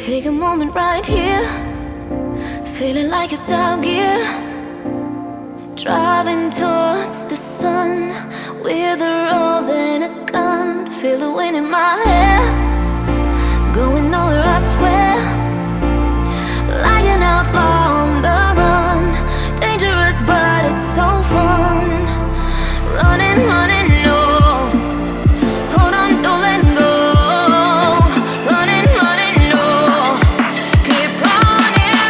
Take a moment right here, feeling like it's out gear. Driving towards the sun with a rose and a gun. Feel the wind in my hair, going nowhere I swear. Like an outlaw on the run, dangerous but it's so fun. Running, running, no, hold on, don't let go. Running, running, no, keep running.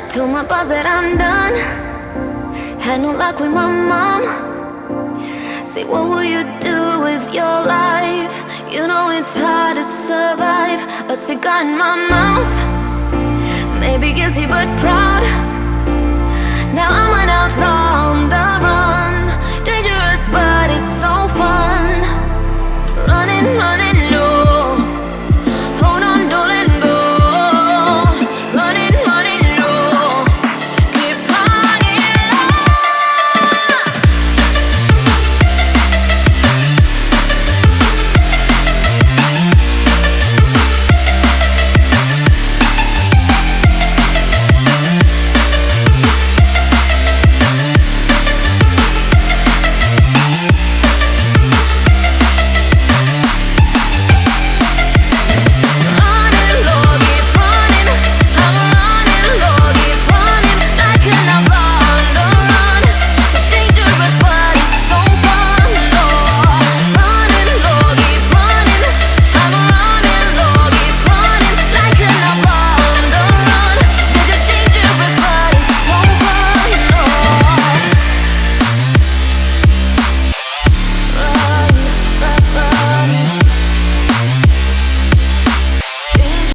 Told my boss that I'm done. Had no luck with my mom. Say, what will you do with your life? You know it's hard to survive. A cigar in my mouth, maybe guilty but proud. Now I'm an outlaw